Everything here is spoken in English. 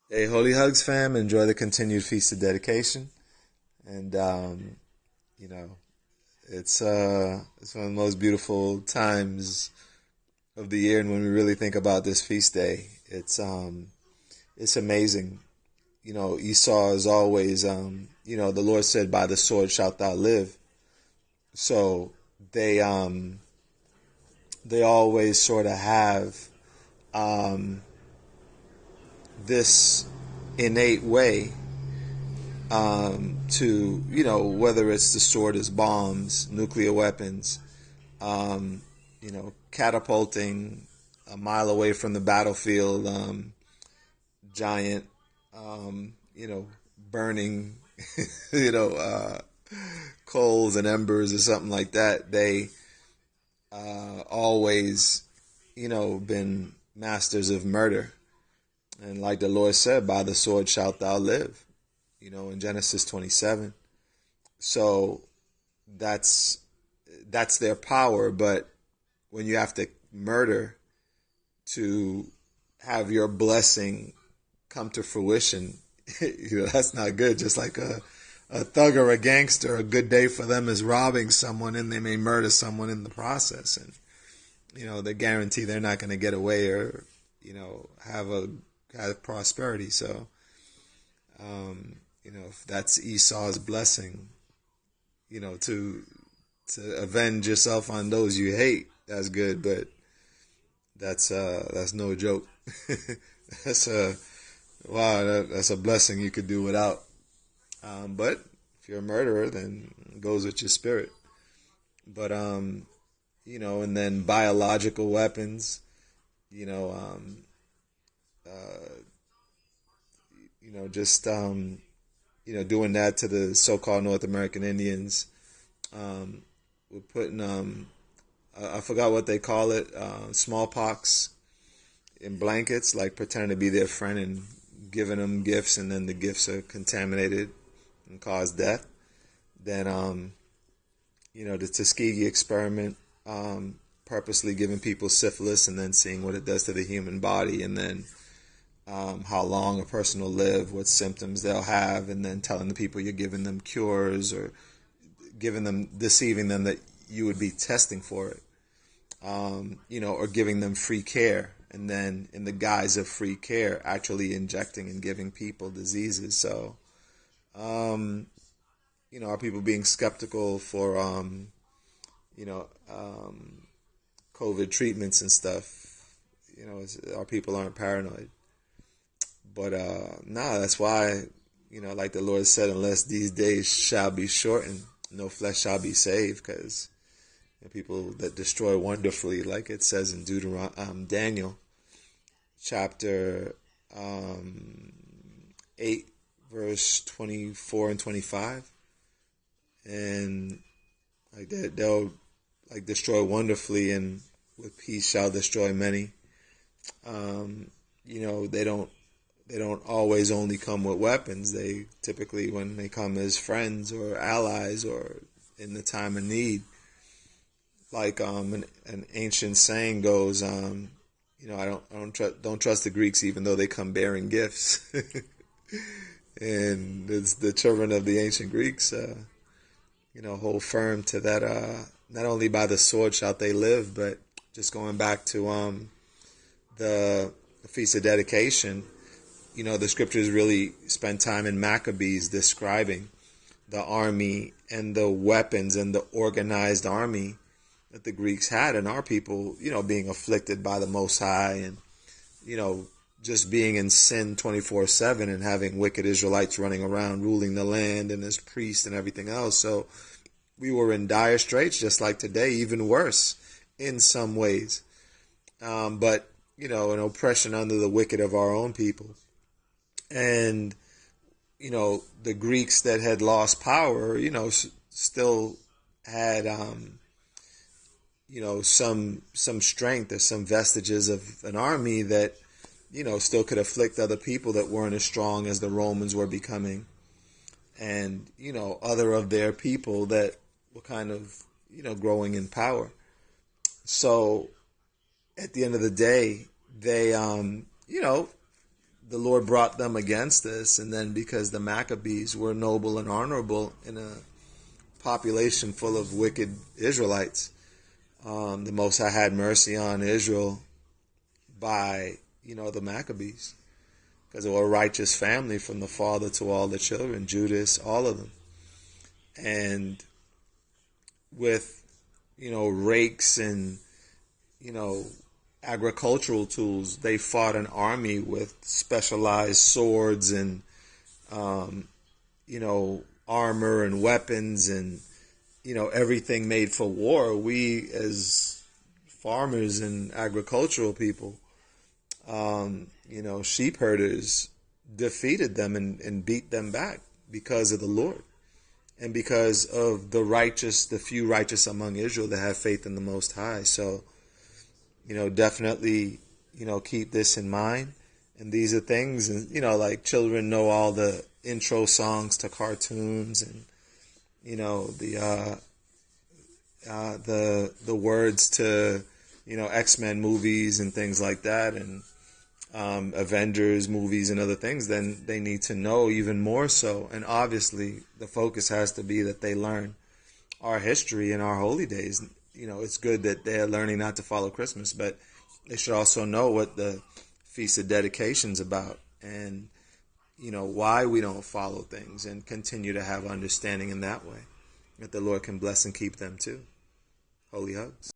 Hey, Holy Hugs fam, enjoy the continued Feast of Dedication. And, you know, it's one of the most beautiful times of the year. And when we really think about this feast day, it's amazing. Esau is always, the Lord said, by the sword shalt thou live. So they, um, they always sort of have, um, this innate way to, whether it's the sword as bombs, nuclear weapons, catapulting a mile away from the battlefield, giant, burning, you know, uh, coals and embers or something like that. They always, been masters of murder. And like the Lord said, by the sword shalt thou live, in Genesis 27. So that's that's their power. But when you have to murder to have your blessing come to fruition, that's not good. Just like a thug or a gangster, a good day for them is robbing someone, and they may murder someone in the process. And they guarantee they're not going to get away or have prosperity. So if that's Esau's blessing, to avenge yourself on those you hate, that's good. But that's no joke. that's a wow. That's a blessing you could do without. But if you're a murderer, then it goes with your spirit. But and then biological weapons. You know, um, uh, just doing that to the so-called North American Indians. We're putting I forgot what they call it, smallpox in blankets, like pretending to be their friend and giving them gifts, and then the gifts are contaminated and cause death. Then the Tuskegee experiment, purposely giving people syphilis and then seeing what it does to the human body, and then how long a person will live, what symptoms they'll have, and then telling the people you're giving them cures or deceiving them that you would be testing for it, or giving them free care, and then in the guise of free care, actually injecting and giving people diseases. So, are people being skeptical for, you know, um, COVID treatments and stuff? Our people aren't paranoid. But nah, that's why, like the Lord said, unless these days shall be shortened, no flesh shall be saved, because people that destroy wonderfully, like it says in Daniel chapter 8, verse 24 and 25, and like that they'll like destroy wonderfully, and with peace shall destroy many. They don't always only come with weapons. They typically, when they come as friends or allies or in the time of need, like an ancient saying goes, don't trust the Greeks even though they come bearing gifts. And it's the children of the ancient Greeks, hold firm to that. Not only by the sword shall they live, but just going back to the Feast of Dedication. The scriptures really spend time in Maccabees describing the army and the weapons and the organized army that the Greeks had, and our people, being afflicted by the Most High, and, just being in sin 24/7, and having wicked Israelites running around ruling the land and as priests and everything else. So we were in dire straits, just like today, even worse in some ways. But, an oppression under the wicked of our own people. And the Greeks that had lost power, still had some strength or some vestiges of an army that still could afflict other people that weren't as strong as the Romans were becoming, and other of their people that were kind of growing in power. So at the end of the day, they the Lord brought them against us, and then because the Maccabees were noble and honorable in a population full of wicked Israelites, the Most High had mercy on Israel by, the Maccabees, because they were a righteous family from the father to all the children, Judas, all of them. And with, rakes and, agricultural tools, they fought an army with specialized swords and, armor and weapons and, everything made for war. We, as farmers and agricultural people, sheep herders, defeated them and beat them back because of the Lord and because of the few righteous among Israel that have faith in the Most High. So, definitely, keep this in mind. And these are things, and, like children know all the intro songs to cartoons and, the words to, X-Men movies and things like that, and Avengers movies and other things, then they need to know even more so. And obviously the focus has to be that they learn our history and our holy days. It's good that they're learning not to follow Christmas, but they should also know what the Feast of Dedication's about and, why we don't follow things, and continue to have understanding in that way, that the Lord can bless and keep them too. Holy hugs.